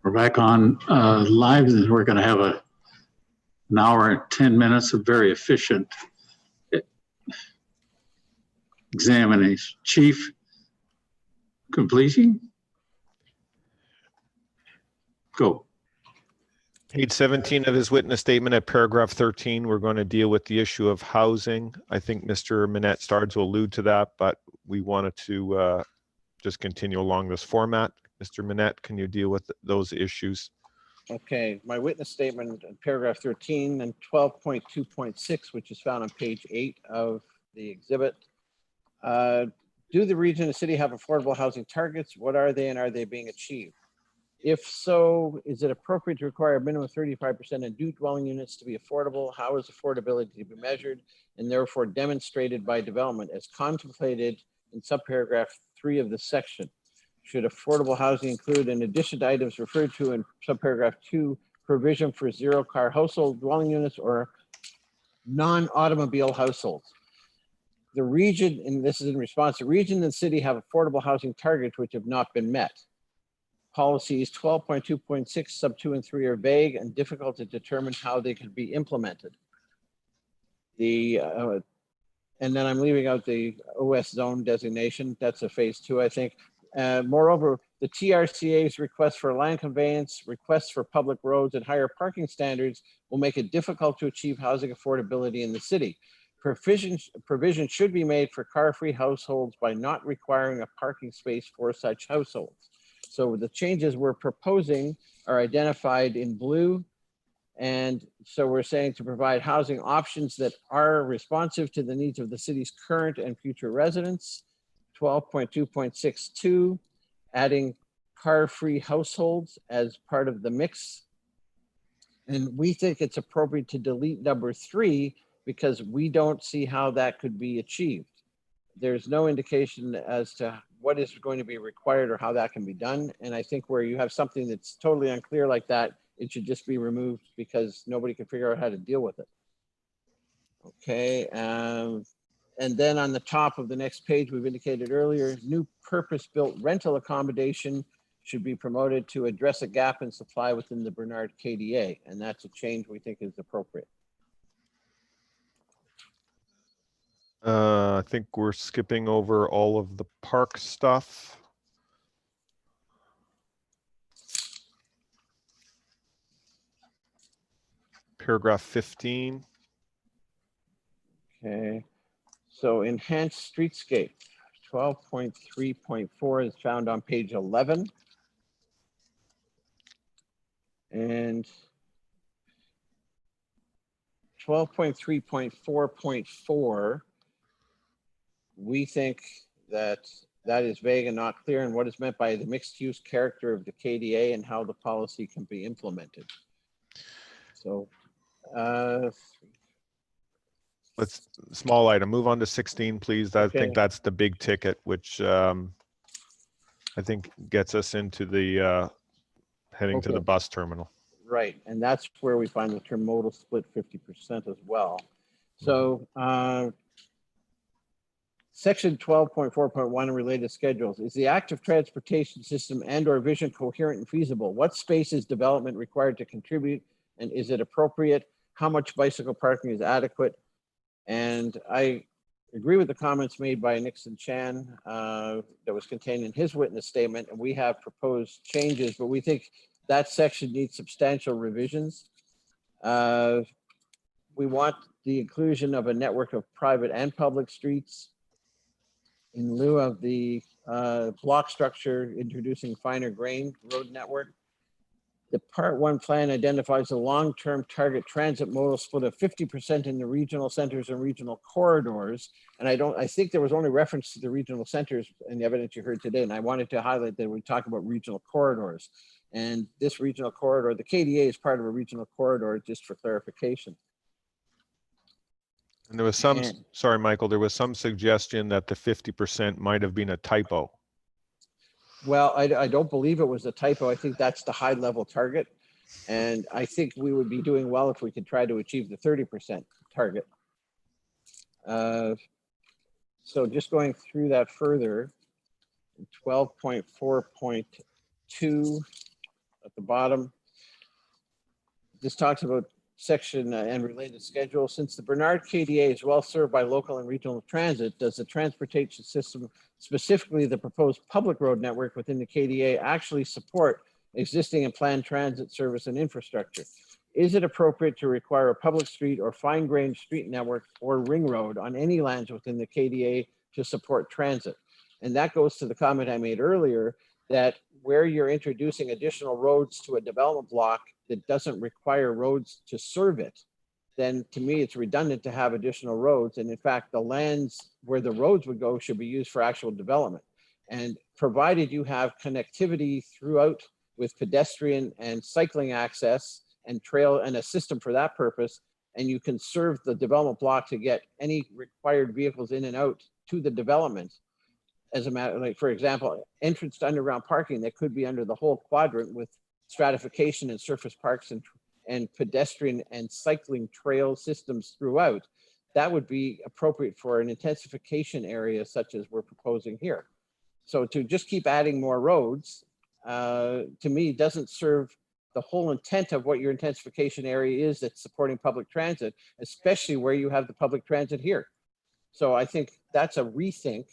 We're back on live, and we're going to have an hour and 10 minutes of very efficient examination. Chief, completing? Go. Page 17 of his witness statement at paragraph 13, we're going to deal with the issue of housing. I think Mr. Manette started to allude to that, but we wanted to just continue along this format. Mr. Manette, can you deal with those issues? Okay, my witness statement in paragraph 13 and 12.2.6, which is found on page 8 of the exhibit. Do the region and city have affordable housing targets? What are they, and are they being achieved? If so, is it appropriate to require a minimum of 35% of new dwelling units to be affordable? How is affordability to be measured and therefore demonstrated by development as contemplated in subparagraph 3 of this section? Should affordable housing include, in addition to items referred to in subparagraph 2, provision for zero-car household dwelling units or non-automobile households? The region, and this is in response, the region and city have affordable housing targets which have not been met. Policies 12.2.6 sub 2 and 3 are vague and difficult to determine how they could be implemented. And then I'm leaving out the OS zone designation. That's a phase 2, I think. Moreover, the TRCA's request for land conveyance, requests for public roads, and higher parking standards will make it difficult to achieve housing affordability in the city. Provision should be made for car-free households by not requiring a parking space for such households. So the changes we're proposing are identified in blue. And so we're saying to provide housing options that are responsive to the needs of the city's current and future residents. 12.2.62, adding car-free households as part of the mix. And we think it's appropriate to delete number 3 because we don't see how that could be achieved. There's no indication as to what is going to be required or how that can be done. And I think where you have something that's totally unclear like that, it should just be removed because nobody can figure out how to deal with it. Okay, and then on the top of the next page, we've indicated earlier, new purpose-built rental accommodation should be promoted to address a gap in supply within the Bernard KDA. And that's a change we think is appropriate. I think we're skipping over all of the park stuff. Paragraph 15. Okay, so enhanced streetscape, 12.3.4 is found on page 11. And 12.3.4.4, we think that that is vague and not clear in what is meant by the mixed use character of the KDA and how the policy can be implemented. So Let's small item, move on to 16, please. I Okay. think that's the big ticket, which I think gets us into the heading to the Okay. bus terminal. right, and that's where we find the term modal split 50% as well. So section 12.4.1 and related schedules. Is the active transportation system and or vision coherent and feasible? What space is development required to contribute? And is it appropriate? How much bicycle parking is adequate? And I agree with the comments made by Nixon Chan that was contained in his witness statement. And we have proposed changes, but we think that section needs substantial revisions. We want the inclusion of a network of private and public streets in lieu of the block structure introducing finer grain road network. The Part 1 plan identifies a long-term target transit modal split of 50% in the regional centers and regional corridors. And I think there was only reference to the regional centers in the evidence you heard today. And I wanted to highlight that we talk about regional corridors. And this regional corridor, the KDA is part of a regional corridor, just for clarification. And there was some, sorry, Michael, there was some suggestion that the 50% might have been a typo. Well, I don't believe it was a typo. I think that's the high level target. And I think we would be doing well if we could try to achieve the 30% target. So just going through that further, 12.4.2, at the bottom. This talks about section and related schedule. Since the Bernard KDA is well served by local and regional transit, does the transportation system, specifically the proposed public road network within the KDA, actually support existing and planned transit service and infrastructure? Is it appropriate to require a public street or fine-grained street network or ring road on any lands within the KDA to support transit? And that goes to the comment I made earlier, that where you're introducing additional roads to a development block that doesn't require roads to serve it, then to me, it's redundant to have additional roads. And in fact, the lands where the roads would go should be used for actual development. And provided you have connectivity throughout with pedestrian and cycling access and trail and a system for that purpose, and you can serve the development block to get any required vehicles in and out to the development. As a matter, like for example, entrance to underground parking that could be under the whole quadrant with stratification and surface parks and pedestrian and cycling trail systems throughout, that would be appropriate for an intensification area such as we're proposing here. So to just keep adding more roads, to me, doesn't serve the whole intent of what your intensification area is that's supporting public transit, especially where you have the public transit here. So I think that's a rethink.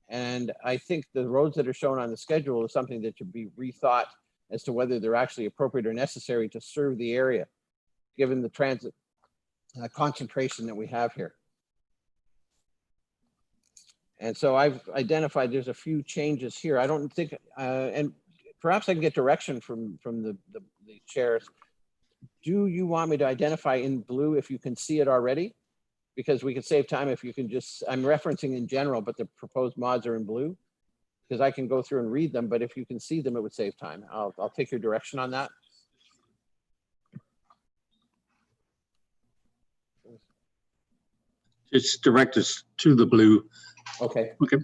And I think the roads that are shown on the schedule is something that should be rethought as to whether they're actually appropriate or necessary to serve the area, given the transit concentration that we have here. And so I've identified there's a few changes here. I don't think, and perhaps I can get direction from the chairs. Do you want me to identify in blue if you can see it already? Because we can save time if you can just, I'm referencing in general, but the proposed mods are in blue. Because I can go through and read them, but if you can see them, it would save time. I'll take your direction on that. Just direct us to the blue. Okay. Okay.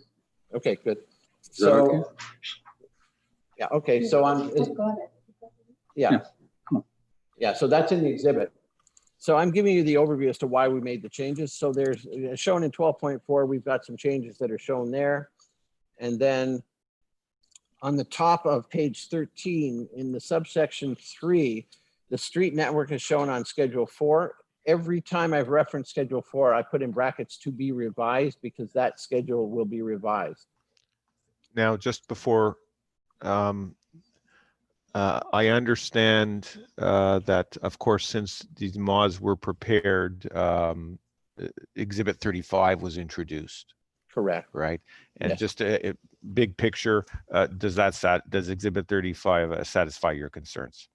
Okay, good. Is that okay? Yeah, okay, so on, yeah. Yeah, so that's in the exhibit. So I'm giving you the overview as to why we made the changes. So there's shown in 12.4, we've got some changes that are shown there. And then on the top of page 13 in the subsection 3, the street network is shown on schedule 4. Every time I've referenced schedule 4, I put in brackets to be revised because that schedule will be revised. Now, just before, I understand that, of course, since these mods were prepared, Exhibit 35 was introduced. Correct. Right. And Yes. just a big picture, does Exhibit 35 satisfy your concerns?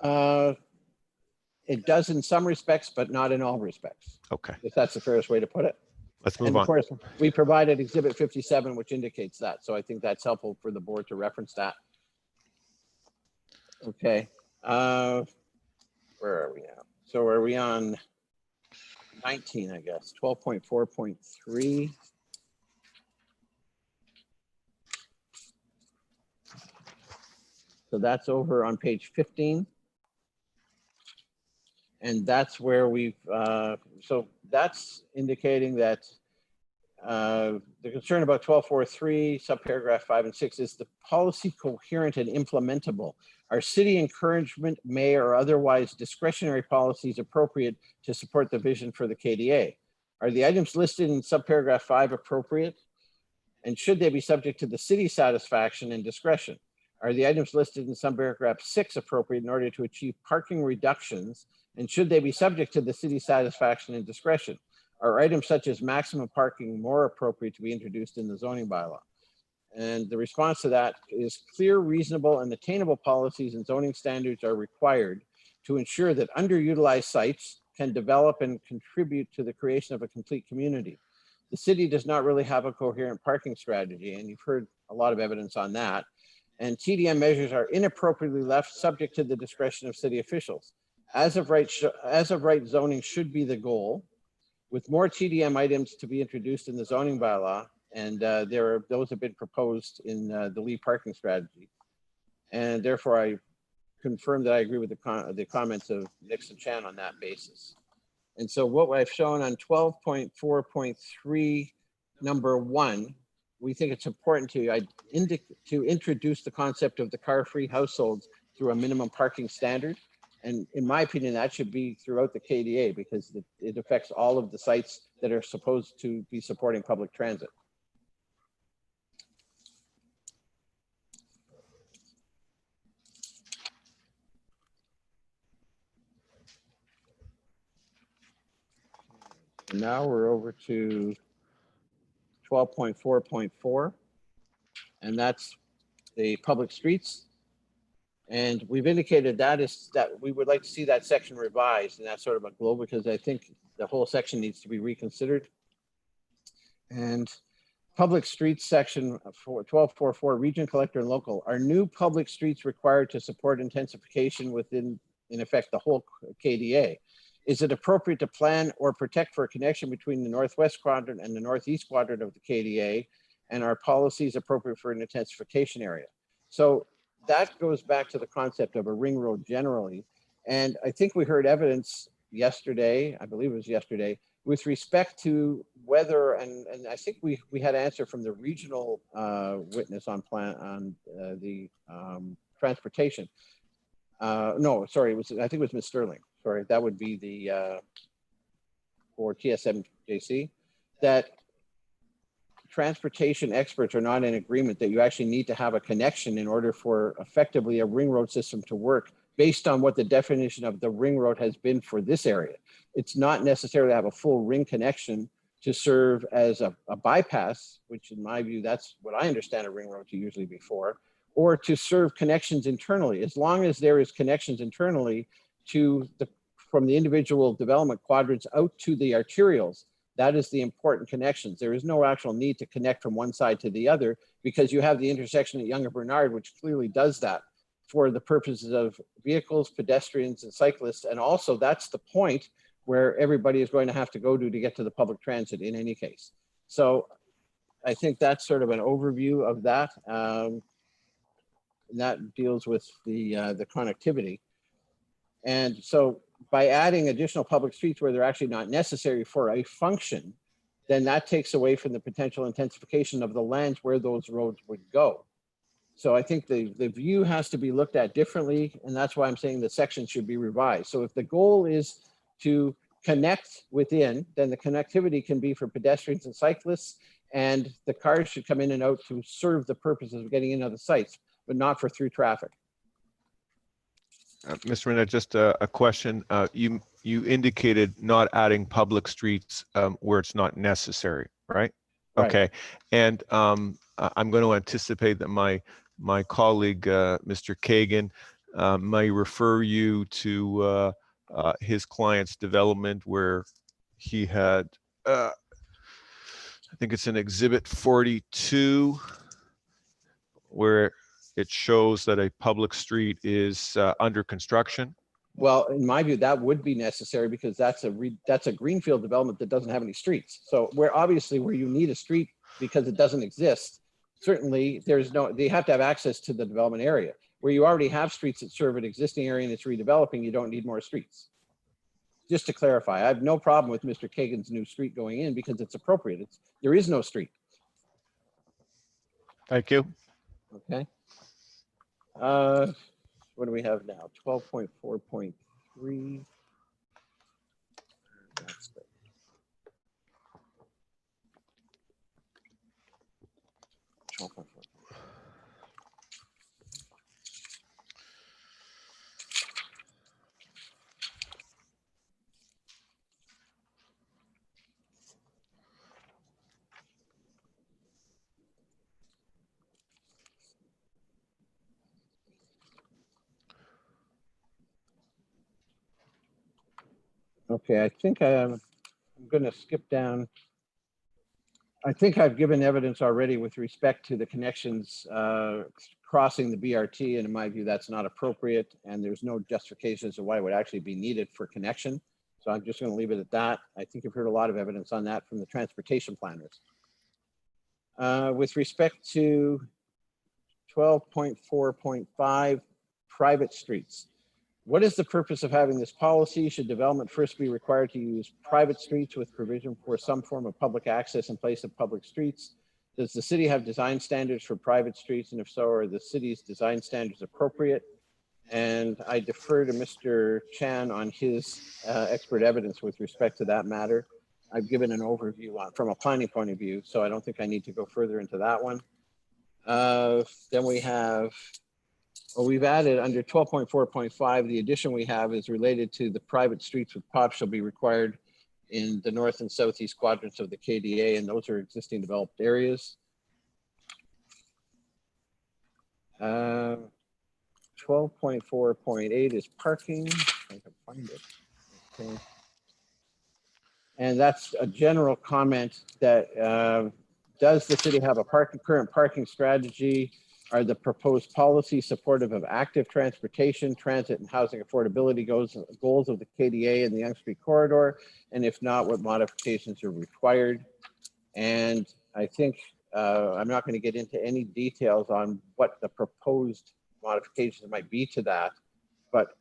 It does in some respects, but not in all respects, Okay, if that's the fairest way to put it. let's move And of on. course, we provided Exhibit 57, which indicates that. So I think that's helpful for the board to reference that. Okay. Where are we now? So are we on 19, I guess, 12.4.3. So that's over on page 15. And that's where we've, so that's indicating that the concern about 12.4.3, subparagraph 5 and 6 is the policy coherent and implementable. Are city encouragement, may or otherwise discretionary policies appropriate to support the vision for the KDA? Are the items listed in subparagraph 5 appropriate? And should they be subject to the city's satisfaction and discretion? Are the items listed in subparagraph 6 appropriate in order to achieve parking reductions? And should they be subject to the city's satisfaction and discretion? Are items such as maximum parking more appropriate to be introduced in the zoning bylaw? And the response to that is clear, reasonable, and attainable policies and zoning standards are required to ensure that underutilized sites can develop and contribute to the creation of a complete community. The city does not really have a coherent parking strategy, and you've heard a lot of evidence on that. And TDM measures are inappropriately left subject to the discretion of city officials. As of right zoning should be the goal, with more TDM items to be introduced in the zoning bylaw, and those have been proposed in the Lee parking strategy. And therefore, I confirm that I agree with the comments of Nixon Chan on that basis. And so what I've shown on 12.4.3, number 1, we think it's important to introduce the concept of the car-free households through a minimum parking standard. And in my opinion, that should be throughout the KDA because it affects all of the sites that are supposed to be supporting public transit. And now we're over to 12.4.4, and that's the public streets. And we've indicated that we would like to see that section revised, and that's sort of a goal because I think the whole section needs to be reconsidered. And public streets section for 12.4.4, region, collector, and local. Are new public streets required to support intensification within, in effect, the whole KDA? Is it appropriate to plan or protect for a connection between the northwest quadrant and the northeast quadrant of the KDA? And are policies appropriate for an intensification area? So that goes back to the concept of a ring road generally. And I think we heard evidence yesterday, I believe it was yesterday, with respect to whether, and I think we had an answer from the regional witness on the transportation. No, sorry, I think it was Ms. Sterling. Sorry, that would be the for TS7JC, that transportation experts are not in agreement that you actually need to have a connection in order for effectively a ring road system to work based on what the definition of the ring road has been for this area. It's not necessarily have a full ring connection to serve as a bypass, which in my view, that's what I understand a ring road to usually be for, or to serve connections internally. As long as there is connections internally to from the individual development quadrants out to the arterials, that is the important connections. There is no actual need to connect from one side to the other because you have the intersection at Yonge and Bernard, which clearly does that for the purposes of vehicles, pedestrians, and cyclists. And also that's the point where everybody is going to have to go to get to the public transit in any case. So I think that's sort of an overview of that. And that deals with the connectivity. And so by adding additional public streets where they're actually not necessary for a function, then that takes away from the potential intensification of the lands where those roads would go. So I think the view has to be looked at differently, and that's why I'm saying the section should be revised. So if the goal is to connect within, then the connectivity can be for pedestrians and cyclists, and the cars should come in and out to serve the purposes of getting into the sites, but not for through traffic. Mr. Minette, just a question. You indicated not adding public streets where it's not necessary, right? Right. Okay. And I'm going to anticipate that my colleague, Mr. Kagan, may refer you to his client's development where he had, I think it's in Exhibit 42, where it shows that a public street is under construction. Well, in my view, that would be necessary because that's a greenfield development that doesn't have any streets. So where you need a street because it doesn't exist, certainly they have to have access to the development area. Where you already have streets that serve an existing area and it's redeveloping, you don't need more streets. Just to clarify, I have no problem with Mr. Kagan's new street going in because it's appropriate. There is no street. Thank you. Okay. What do we have now? 12.4.3. That's good. Okay, I think I'm going to skip down. I think I've given evidence already with respect to the connections crossing the BRT, and in my view, that's not appropriate, and there's no justification as to why it would actually be needed for connection. So I'm just going to leave it at that. I think you've heard a lot of evidence on that from the transportation planners. With respect to 12.4.5, private streets. What is the purpose of having this policy? Should development first be required to use private streets with provision for some form of public access in place of public streets? Does the city have design standards for private streets? And if so, are the city's design standards appropriate? And I defer to Mr. Chan on his expert evidence with respect to that matter. I've given an overview from a planning point of view, so I don't think I need to go further into that one. Then we have, we've added under 12.4.5, the addition we have is related to the private streets with POP shall be required in the north and southeast quadrants of the KDA, and those are existing developed areas. 12.4.8 is parking. I can find it. Okay. And that's a general comment that does the city have a current parking strategy? Are the proposed policies supportive of active transportation, transit, and housing affordability goals of the KDA and the Yonge Street corridor? And if not, what modifications are required? And I think I'm not going to get into any details on what the proposed modifications might be to that, but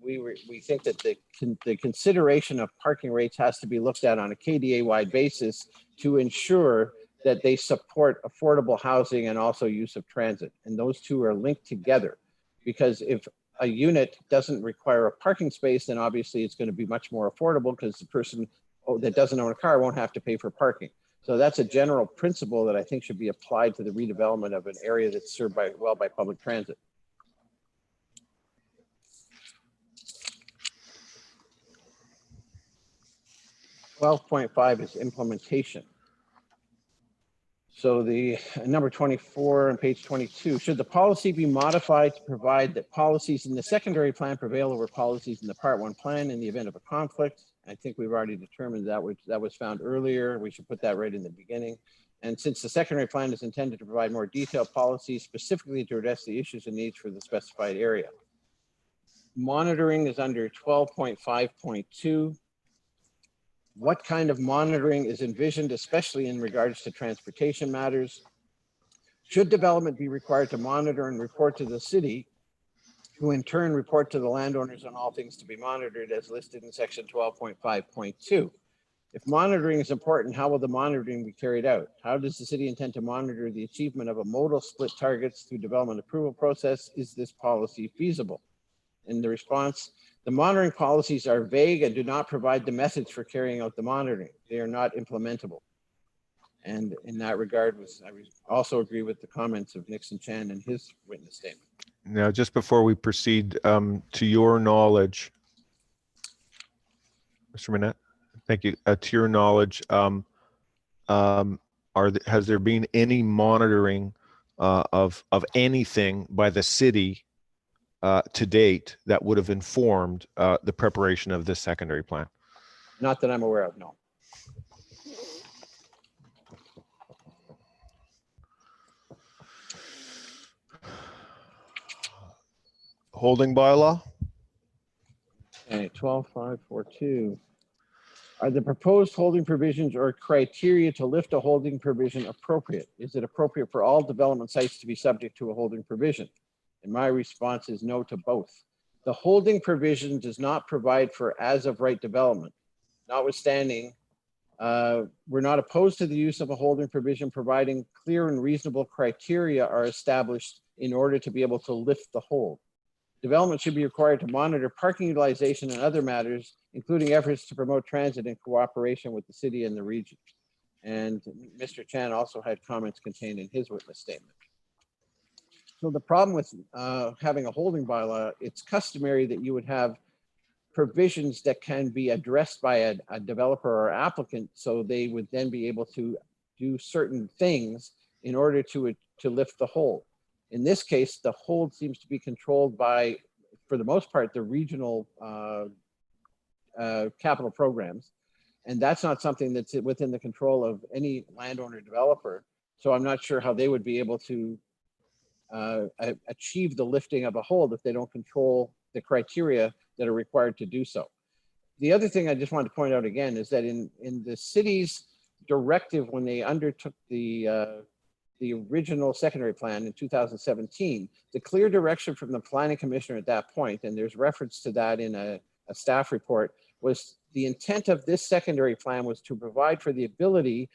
we think that the consideration of parking rates has to be looked at on a KDA-wide basis to ensure that they support affordable housing and also use of transit. And those two are linked together, because if a unit doesn't require a parking space, then obviously it's going to be much more affordable because the person that doesn't own a car won't have to pay for parking. So that's a general principle that I think should be applied to the redevelopment of an area that's served well by public transit. .5 is implementation. So the number 24 on page 22, should the policy be modified to provide that policies in the secondary plan prevail over policies in the part 1 plan in the event of a conflict? I think we've already determined that was found earlier. We should put that right in the beginning. And since the secondary plan is intended to provide more detailed policies specifically to address the issues and needs for the specified area. Monitoring is under 12.5.2. What kind of monitoring is envisioned, especially in regards to transportation matters? Should development be required to monitor and report to the city, who in turn report to the landowners on all things to be monitored as listed in section 12.5.2? If monitoring is important, how will the monitoring be carried out? How does the city intend to monitor the achievement of a modal split targets through development approval process? Is this policy feasible? In the response, the monitoring policies are vague and do not provide the methods for carrying out the monitoring. They are not implementable. And in that regard, I also agree with the comments of Nixon Chan and his witness statement. Now, just before we proceed, to your knowledge, Mr. Manette, thank you. To your knowledge, has there been any monitoring of anything by the city to date that would have informed the preparation of this secondary plan? Not that I'm aware of, no. Holding bylaw? Okay, 12.5.4.2. Are the proposed holding provisions or criteria to lift a holding provision appropriate? Is it appropriate for all development sites to be subject to a holding provision? And my response is no to both. The holding provision does not provide for as of right development. Notwithstanding, we're not opposed to the use of a holding provision, providing clear and reasonable criteria are established in order to be able to lift the hold. Development should be required to monitor parking utilization and other matters, including efforts to promote transit in cooperation with the city and the region. And Mr. Chan also had comments contained in his witness statement. So the problem with having a holding bylaw, it's customary that you would have provisions that can be addressed by a developer or applicant, so they would then be able to do certain things in order to lift the hold. In this case, the hold seems to be controlled by, for the most part, the regional capital programs. And that's not something that's within the control of any landowner developer. So I'm not sure how they would be able to achieve the lifting of a hold if they don't control the criteria that are required to do so. The other thing I just wanted to point out again is that in the city's directive, when they undertook the original secondary plan in 2017, the clear direction from the planning commissioner at that point, and there's reference to that in a staff report, was the intent of this secondary plan was to provide for the ability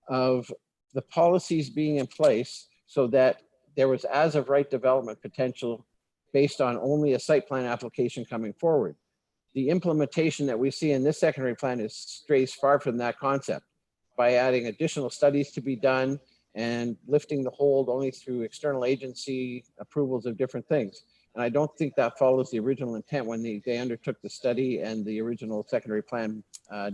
of the policies being in place so that there was as of right development potential based on only a site plan application coming forward. The implementation that we see in this secondary plan strays far from that concept by adding additional studies to be done and lifting the hold only through external agency approvals of different things. And I don't think that follows the original intent when they undertook the study and the original secondary plan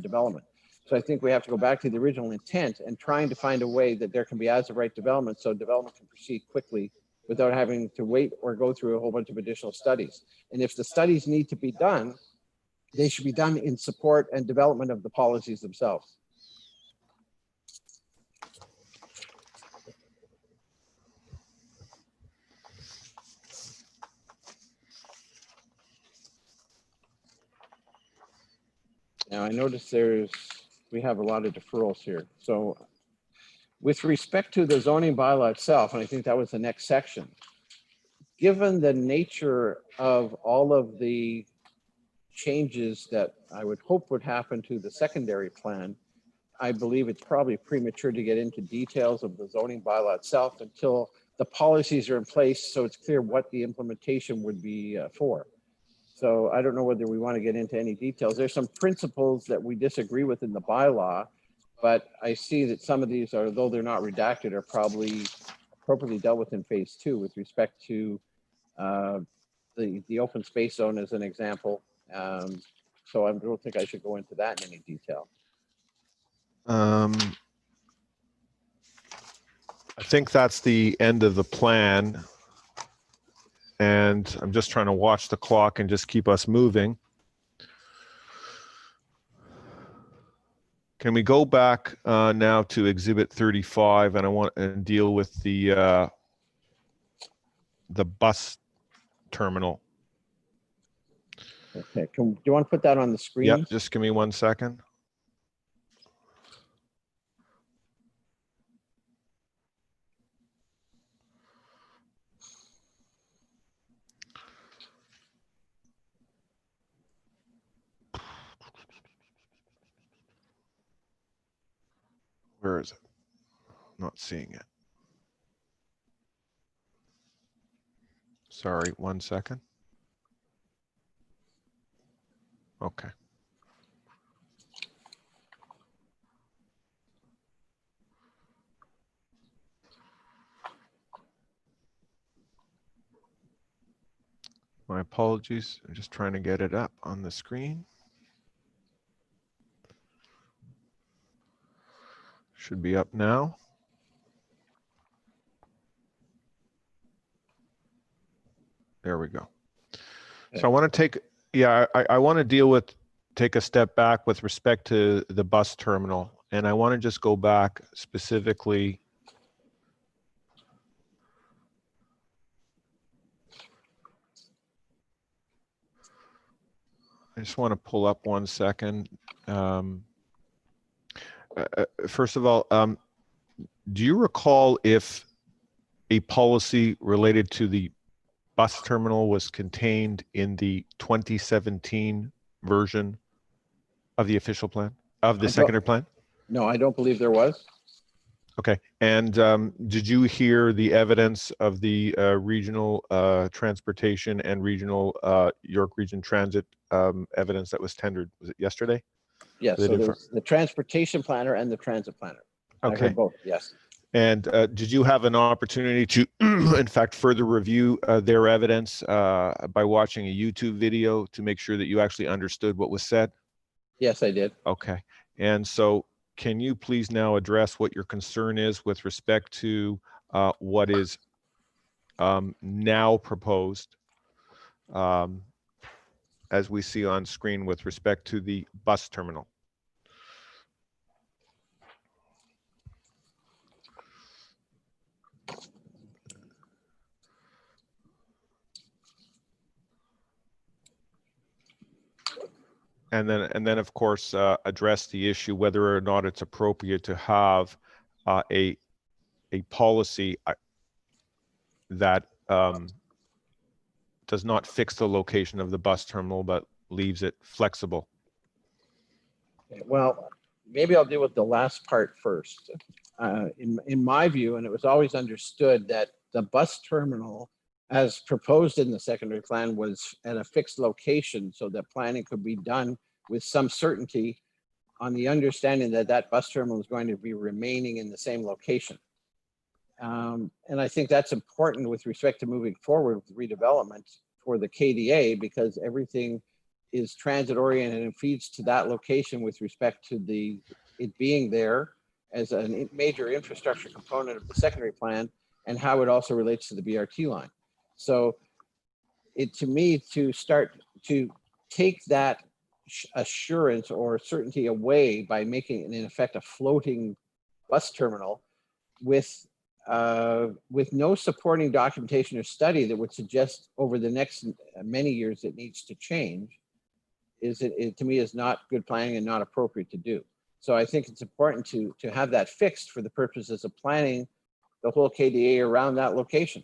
development. So I think we have to go back to the original intent and trying to find a way that there can be as of right development so development can proceed quickly without having to wait or go through a whole bunch of additional studies. And if the studies need to be done, they should be done in support and development of the policies themselves. Now I notice we have a lot of deferrals here. So with respect to the zoning bylaw itself, and I think that was the next section, given the nature of all of the changes that I would hope would happen to the secondary plan, I believe it's probably premature to get into details of the zoning bylaw itself until the policies are in place so it's clear what the implementation would be for. So I don't know whether we want to get into any details. There's some principles that we disagree with in the bylaw, but I see that some of these are, though they're not redacted, are probably appropriately dealt with in phase 2 with respect to the open space zone as an example. So I don't think I should go into that in any detail. I think that's the end of the plan. And I'm just trying to watch the clock and just keep us moving. Can we go back now to Exhibit 35, and I want to deal with the bus terminal. Okay, do you want to put that on the screen? Yep, just give me 1 second. Where is it? Not seeing it. Sorry, 1 second. Okay. My apologies. I'm just trying to get it up on the screen. Should be up now. There we go. So I want to take, I want to take a step back with respect to the bus terminal. And I want to just go back specifically. I just want to pull up 1 second. First of all, do you recall if a policy related to the bus terminal was contained in the 2017 version of the official plan, of the secondary plan? No, I don't believe there was. Okay. And did you hear the evidence of the regional transportation and regional York Region Transit evidence that was tendered? Was it yesterday? Yes, so there's the transportation planner and the transit planner. Okay. I heard both, yes. And did you have an opportunity to, in fact, further review their evidence by watching a YouTube video to make sure that you actually understood what was said? Yes, I did. Okay. And so can you please now address what your concern is with respect to what is now proposed as we see on screen with respect to the bus terminal? And then of course, address the issue whether or not it's appropriate to have a policy that does not fix the location of the bus terminal, but leaves it flexible. Well, maybe I'll deal with the last part first. in my view, and it was always understood that the bus terminal, as proposed in the secondary plan, was at a fixed location so that planning could be done with some certainty on the understanding that that bus terminal is going to be remaining in the same location. And I think that's important with respect to moving forward with redevelopment for the KDA, because everything is transit oriented and feeds to that location with respect to it being there as a major infrastructure component of the secondary plan, and how it also relates to the BRT line. So to me, to start to take that assurance or certainty away by making it in effect a floating bus terminal with no supporting documentation or study that would suggest over the next many years it needs to change, to me is not good planning and not appropriate to do. So I think it's important to have that fixed for the purposes of planning the whole KDA around that location.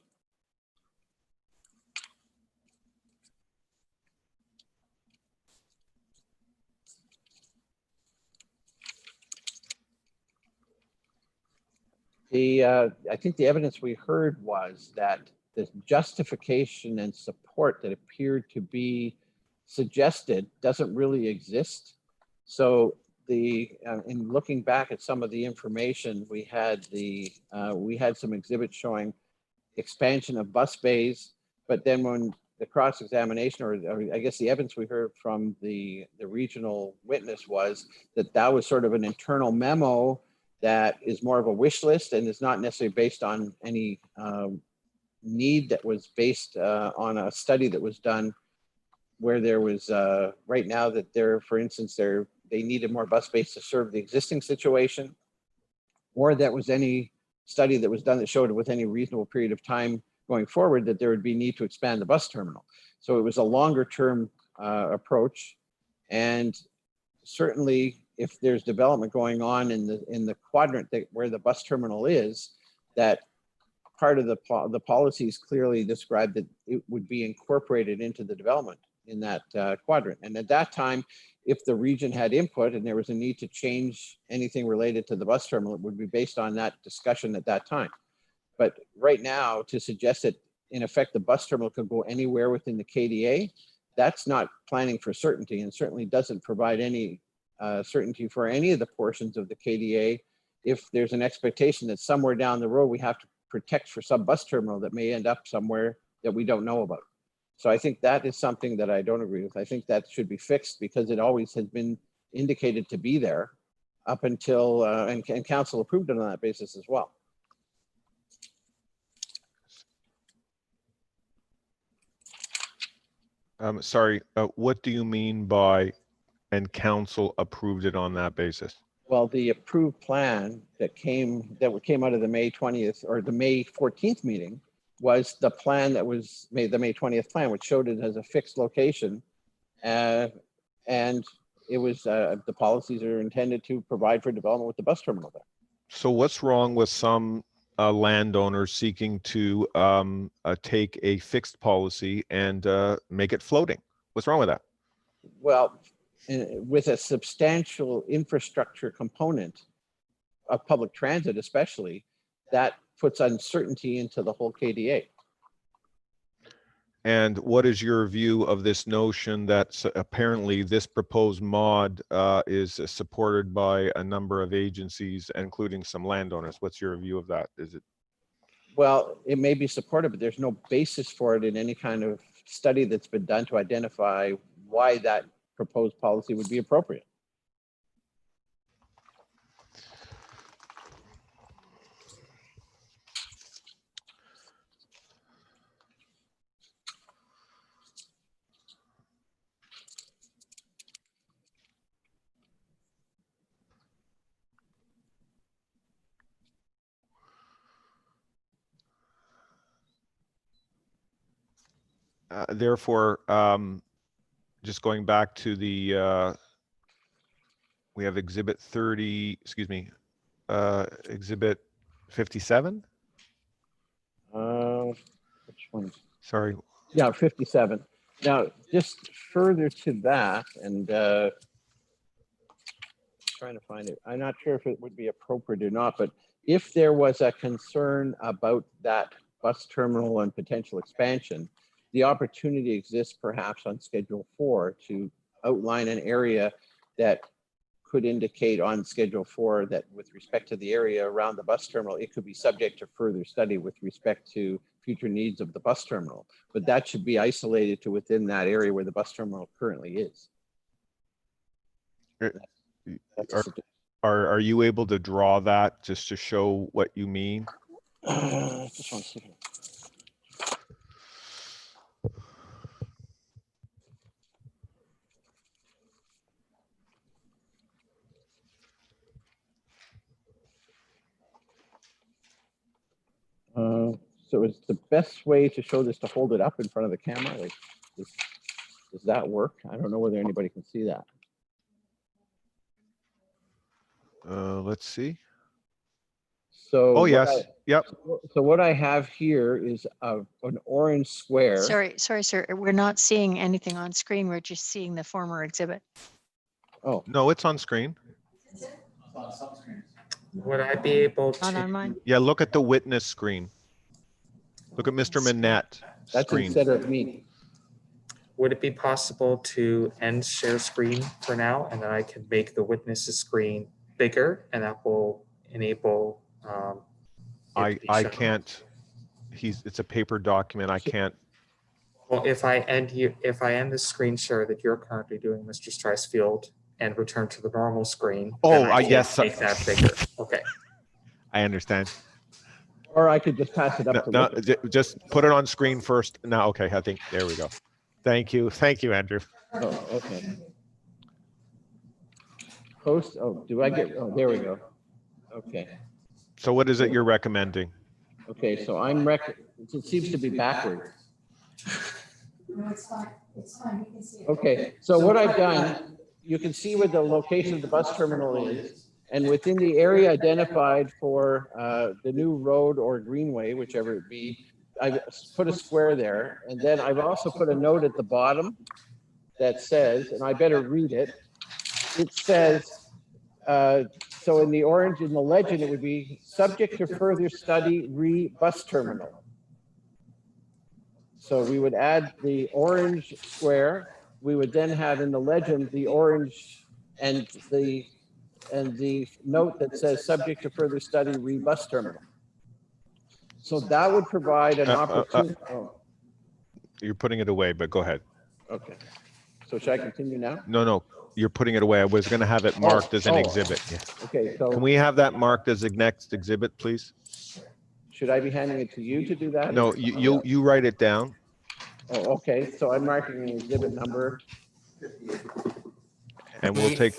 I think the evidence we heard was that the justification and support that appeared to be suggested doesn't really exist. So in looking back at some of the information, we had some exhibits showing expansion of bus bays, but then when the cross-examination, or I guess the evidence we heard from the regional witness was that was sort of an internal memo that is more of a wish list and is not necessarily based on any need that was based on a study that was done where there was right now that for instance, they needed more bus space to serve the existing situation, or that was any study that was done that showed with any reasonable period of time going forward that there would be need to expand the bus terminal. So it was a longer term approach, and certainly if there's development going on in the quadrant where the bus terminal is, that part of the policies clearly described that it would be incorporated into the development in that quadrant. And at that time, if the region had input and there was a need to change anything related to the bus terminal, it would be based on that discussion at that time. But right now, to suggest that in effect the bus terminal could go anywhere within the KDA, that's not planning for certainty, and certainly doesn't provide any certainty for any of the portions of the KDA if there's an expectation that somewhere down the road we have to protect for some bus terminal that may end up somewhere that we don't know about. So I think that is something that I don't agree with. I think that should be fixed because it always has been indicated to be there up until, and council approved it on that basis as well. Sorry, what do you mean by and council approved it on that basis? Well, the approved plan that came out of the May 20th or the May 14th meeting was the plan that was made, the May 20th plan, which showed it as a fixed location. And it was, the policies are intended to provide for development with the bus terminal there. So what's wrong with some landowners seeking to take a fixed policy and make it floating? What's wrong with that? Well, with a substantial infrastructure component of public transit, especially, that puts uncertainty into the whole KDA. And what is your view of this notion that apparently this proposed mod is supported by a number of agencies, including some landowners? What's your view of that? Is it? Well, it may be supported, but there's no basis for it in any kind of study that's been done to identify why that proposed policy would be appropriate. Therefore, just going back to the, we have exhibit 30, excuse me, exhibit 57? Which one? Sorry. Yeah, 57. Now, just further to that, and trying to find it, I'm not sure if it would be appropriate or not, but if there was a concern about that bus terminal and potential expansion, the opportunity exists perhaps on Schedule 4 to outline an area that could indicate on Schedule 4 that with respect to the area around the bus terminal, it could be subject to further study with respect to future needs of the bus terminal. But that should be isolated to within that area where the bus terminal currently is. Are you able to draw that just to show what you mean? Just one second. So is the best way to show this to hold it up in front of the camera? Like, does that work? I don't know whether anybody can see that. Let's see. So Oh, yes. Yep. So what I have here is an orange square. Sorry, sir. We're not seeing anything on screen. We're just seeing the former exhibit. Oh, No, it's on screen. Would I be able Not to? on mine. Yeah, look at the witness screen. Look at Mr. Manette that's screen. instead of me. Would it be possible to end share screen for now, and then I can make the witness's screen bigger, and that will enable. It to be I shown? can't. It's a paper document. I can't. Well, if I end the screen share that you're currently doing, Mr. Streisfield, and return to the normal screen. Oh, then I can yes. make that bigger. Okay. I understand. Or I could just pass it up to No, Richard. just put it on screen first. Now, okay. I think there we go. Thank you. Thank you, Andrew. Oh, okay. Post, oh, do I get, oh, there we go. Okay. So what is it you're recommending? Okay, so it seems to be backwards. No, it's fine. It's fine. You can see it. Okay, so what I've done, you can see where the location of the bus terminal is. And within the area identified for the new road or greenway, whichever it be, I've put a square there. And then I've also put a note at the bottom that says, and I better read it. It says, so in the orange, in the legend, it would be subject to further study bus terminal. So we would add the orange square. We would then have in the legend the orange and the note that says subject to further study bus terminal. So that would provide an opportunity. Oh, You're putting it away, but go ahead. okay. So should I continue now? No, you're putting it away. I was going to have it marked as an exhibit. Yeah. Okay, so Can we have that marked as the next exhibit, please? should I be handing it to you to do that? No, you write it down. Oh, okay. So I'm marking an exhibit number And we'll take,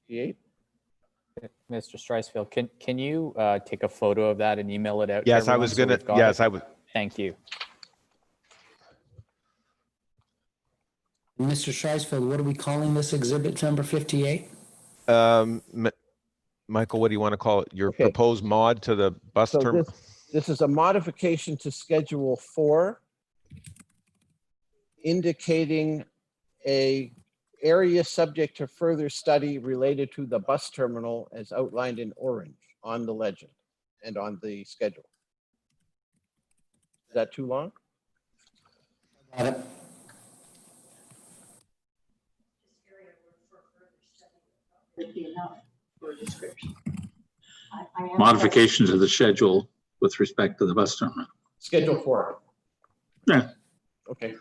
58. Mr. Streisfield, can you take a photo of that and email it out? to yes, I everyone was so going to, we've got yes, it? I would. Thank you. Mr. Streisfield, what are we calling this exhibit number 58? Michael, what do you want to call it? Your Okay. proposed mod to the bus So term? this is a modification to Schedule 4, indicating a area subject to further study related to the bus terminal as outlined in orange on the legend and on the schedule. Is that too long? Got it. Would be enough for a description. I am- Modification to the schedule with respect to the bus terminal. Schedule 4. Yeah. Okay.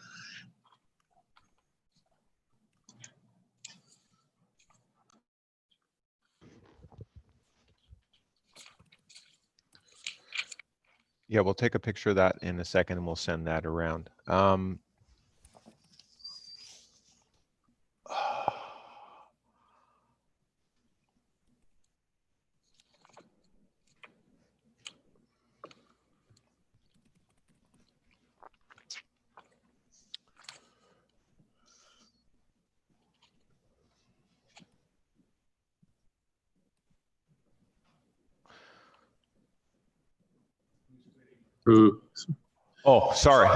Yeah, we'll take a picture of that in a second and we'll send that around. Who- Oh, sorry.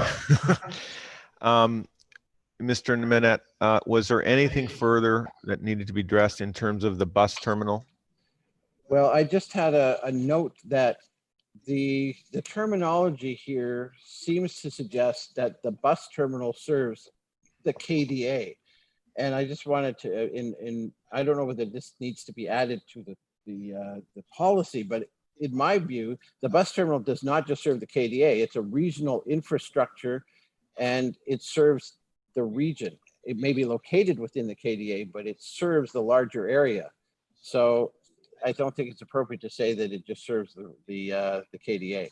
Mr. Manette, was there anything further that needed to be addressed in terms of the bus terminal? Well, I just had a note that the terminology here seems to suggest that the bus terminal serves the KDA. And I just wanted to, I don't know whether this needs to be added to the policy, but in my view, the bus terminal does not just serve the KDA. It's a regional infrastructure and it serves the region. It may be located within the KDA, but it serves the larger area. So I don't think it's appropriate to say that it just serves the KDA.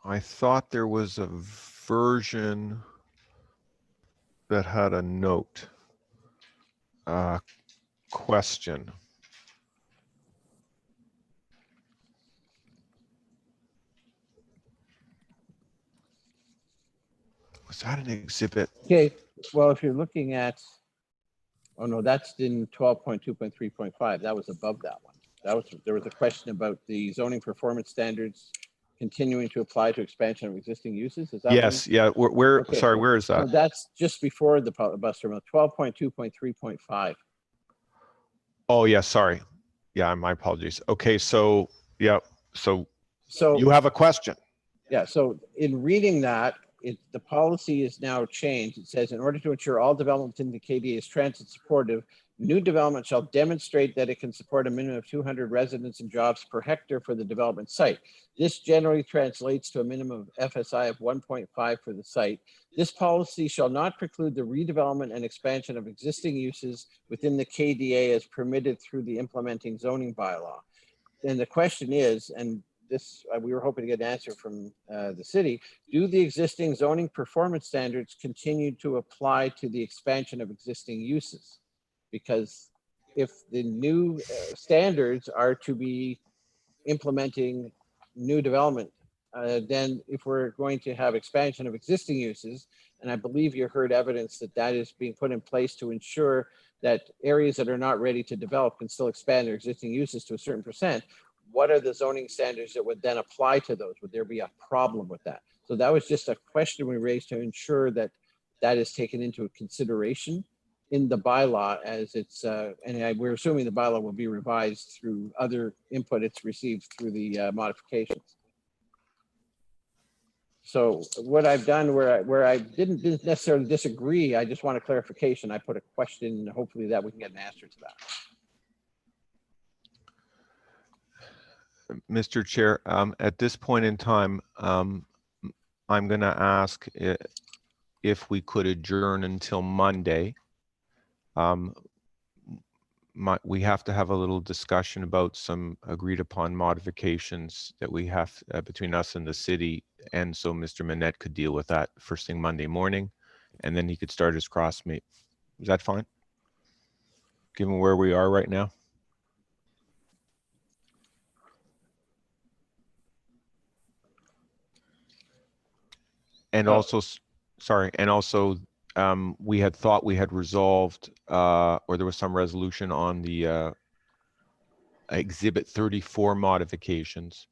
I thought there was a version that had a note, question. Was that an exhibit? Okay, well, if you're looking at, oh no, that's in 12.2.3.5. That was above that one. There was a question about the zoning performance standards continuing to apply to expansion of existing uses. Is that Yes, one? yeah. Where Okay. sorry, where is So that? that's just before the bus terminal, 12.2.3.5. Oh, yeah, sorry. Yeah, my apologies. Okay, so, yeah, so So you have a question. yeah, so in reading that, the policy is now changed. It says, in order to ensure all development in the KDA is transit supportive, new development shall demonstrate that it can support a minimum of 200 residents and jobs per hectare for the development site. This generally translates to a minimum of FSI of 1.5 for the site. This policy shall not preclude the redevelopment and expansion of existing uses within the KDA as permitted through the implementing zoning bylaw. And the question is, and this, we were hoping to get an answer from the city, do the existing zoning performance standards continue to apply to the expansion of existing uses? Because if the new standards are to be implementing new development, then if we're going to have expansion of existing uses, and I believe you heard evidence that that is being put in place to ensure that areas that are not ready to develop can still expand their existing uses to a certain percent, what are the zoning standards that would then apply to those? Would there be a problem with that? So that was just a question we raised to ensure that that is taken into consideration in the bylaw as it's, we're assuming the bylaw will be revised through other input it's received through the modifications. So what I've done where I didn't necessarily disagree, I just want a clarification. I put a question, and hopefully that we can get an answer to that. Mr. Chair, at this point in time, I'm going to ask if we could adjourn until Monday. We have to have a little discussion about some agreed upon modifications that we have between us and the city. And so Mr. Manette could deal with that first thing Monday morning, and then he could start his cross meet. Is that fine? Given where we are right now? And also, sorry, and also we had thought we had resolved, or there was some resolution on the Exhibit 34 modifications.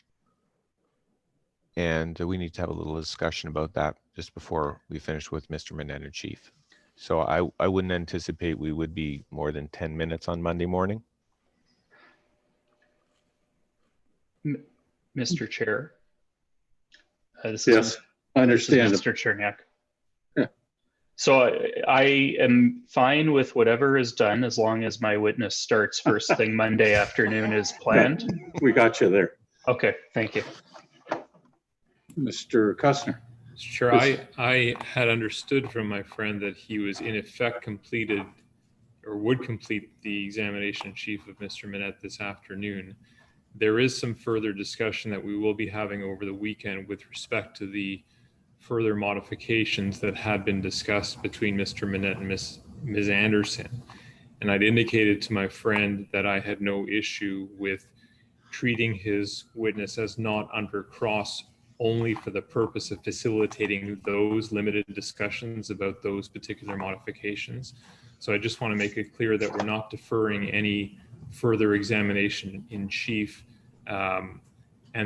And we need to have a little discussion about that just before we finish with Mr. Manette and Chief. So I wouldn't anticipate we would be more than 10 minutes on Monday morning. Mr. Chair. Yes, I understand. Mr. Cherniak. Yeah. So I am fine with whatever is done as long as my witness starts first thing Monday afternoon as planned. We got you there. Okay, thank you. Mr. Kussner. Sure, I had understood from my friend that he was in effect completed or would complete the examination in chief of Mr. Manette this afternoon. There is some further discussion that we will be having over the weekend with respect to the further modifications that had been discussed between Mr. Manette and Ms. Anderson. And I'd indicated to my friend that I had no issue with treating his witness as not under cross only for the purpose of facilitating those limited discussions about those particular modifications. So I just want to make it clear that we're not deferring any further examination in chief, and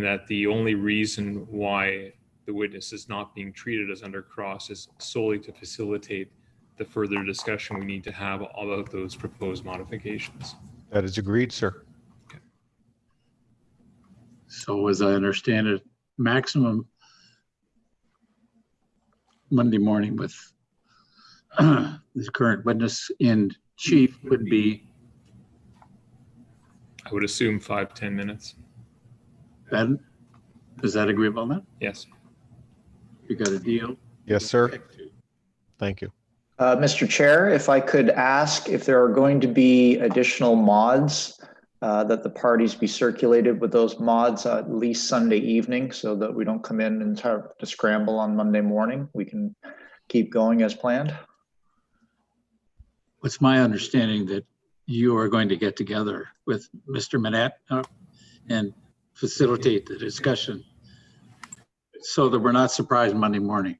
that the only reason why the witness is not being treated as under cross is solely to facilitate the further discussion we need to have about those proposed modifications. That is agreed, sir. So as I understand it, maximum Monday morning with the current witness in chief would be, I would assume 5-10 minutes. Ben, is that agreeable then? Yes. You got a deal? Yes, sir. Thank you. Mr. Chair, if I could ask if there are going to be additional mods that the parties be circulated with those mods at least Sunday evening so that we don't come in and start to scramble on Monday morning. We can keep going as planned. It's my understanding that you are going to get together with Mr. Manette and facilitate the discussion so that we're not surprised Monday morning.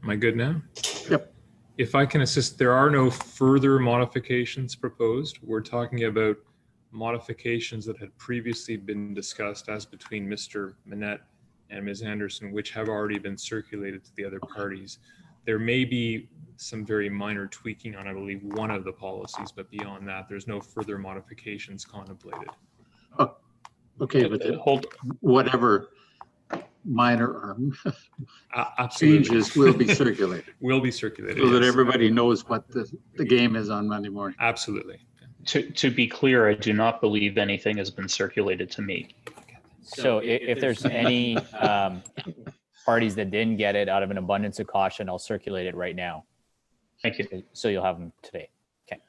Am I good now? Yep. If I can assist, there are no further modifications proposed. We're talking about modifications that had previously been discussed as between Mr. Manette and Ms. Anderson, which have already been circulated to the other parties. There may be some very minor tweaking on, I believe, one of the policies, but beyond that, there's no further modifications contemplated. Oh, okay, but whatever minor or changes will be circulated. Will be circulated. So that yes. everybody knows what the game is on Monday morning. Absolutely. To be clear, I do not believe anything has been circulated to me. So if there's any parties that didn't get it, out of an abundance of caution, I'll circulate it right now. Thank you. So you'll have them today. Okay.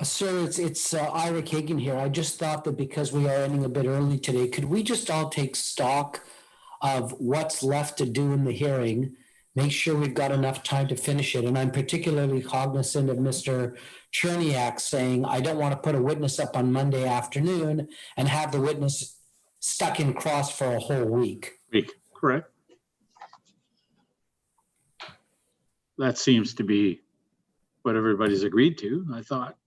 Sir, it's Ira Kagan here. I just thought that because we are ending a bit early today, could we just all take stock of what's left to do in the hearing, make sure we've got enough time to finish it? And I'm particularly cognizant of Mr. Cherniak saying, I don't want to put a witness up on Monday afternoon and have the witness stuck in cross for a whole week. Correct. That seems to be what everybody's agreed to, I thought.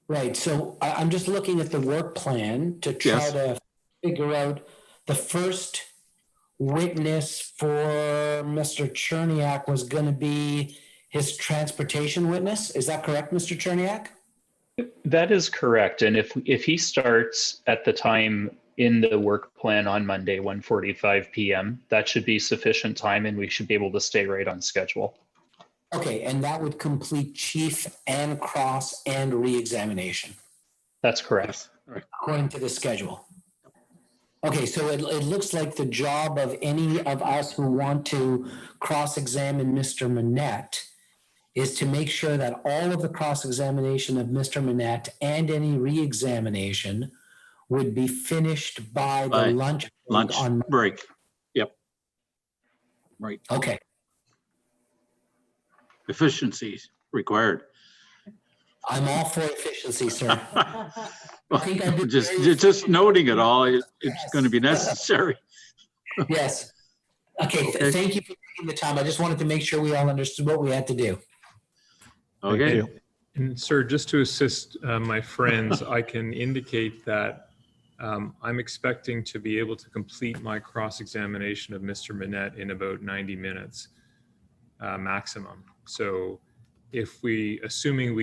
Right. So I'm just looking at the work plan to try to figure out the first witness for Mr. Cherniak was going to be his transportation witness. Is that correct, Mr. Cherniak? That is correct. And if he starts at the time in the work plan on Monday, 1:45 p.m., that should be sufficient time and we should be able to stay right on schedule. Okay, and that would complete chief and cross and re-examination. That's correct. According to the schedule. Okay, so it looks like the job of any of us who want to cross-examine Mr. Manette is to make sure that all of the cross-examination of Mr. Manette and any re-examination would be finished by the lunch break. Yep. Right. Okay. Efficiencies required. I'm all for efficiency, sir. Just noting it all, it's going to be necessary. Yes. Okay. Thank you for taking the time. I just wanted to make sure we all understood what we had to do. Okay. And sir, just to assist my friends, I can indicate that I'm expecting to be able to complete my cross-examination of Mr. Manette in about 90 minutes maximum. So if assuming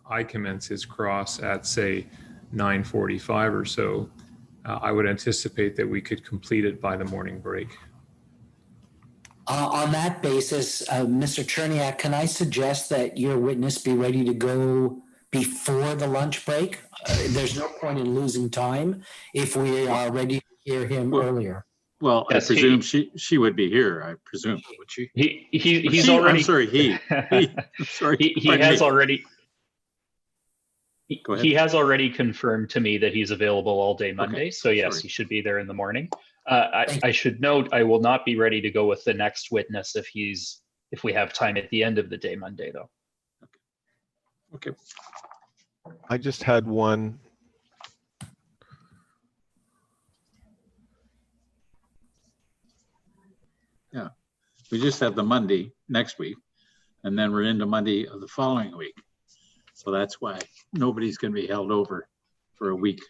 I commence his cross at say 9:45 or so, I would anticipate that we could complete it by the morning break. On that basis, Mr. Cherniak, can I suggest that your witness be ready to go before the lunch break? There's no point in losing time if we are ready to hear him earlier. Well, yes, I presume she would be here. I presume, would she? He's already. I'm sorry, he sorry. He has already. He has already confirmed to me that he's available all day Monday. Okay. So yes, he should be there in the morning. I should note I will not be ready to go with the next witness if we have time at the end of the day Monday though. Okay. I just had one. We just have the Monday next week, and then we're into Monday of the following week. So that's why nobody's going to be held over for a week.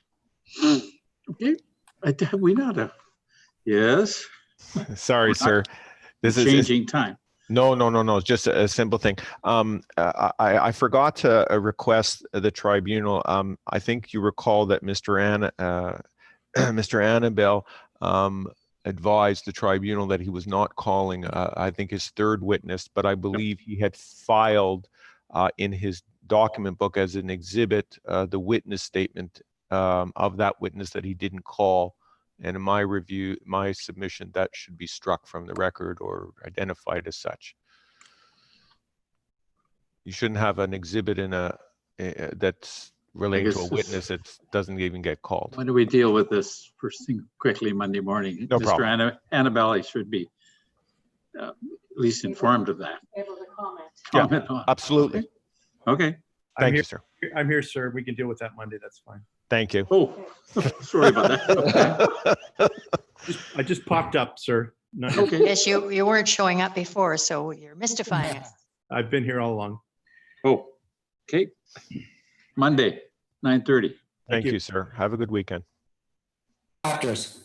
Okay, have we not a, yes, Sorry, sir. This is changing time. No. It's just a simple thing. I forgot to request the tribunal. I think you recall that Mr. Annabelle advised the tribunal that he was not calling, I think, his third witness, but I believe he had filed in his document book as an exhibit the witness statement of that witness that he didn't call. And in my review, my submission, that should be struck from the record or identified as such. You shouldn't have an exhibit in that's relating to a witness that doesn't even get called. When do we deal with this first thing quickly Monday morning? No Mr. problem. Annabelle should be at least informed of that. Able to comment. Yeah, Comment on it. absolutely. Okay. Thank you, sir. I'm here, sir. We can deal with that Monday. That's fine. Thank you. Oh, sorry about that. I just popped up, sir. Okay. Yes, you weren't showing up before, so you're mystifying us. I've been here all along. Oh, okay. Monday, 9:30. Thank you, sir. Have a good weekend. Actors.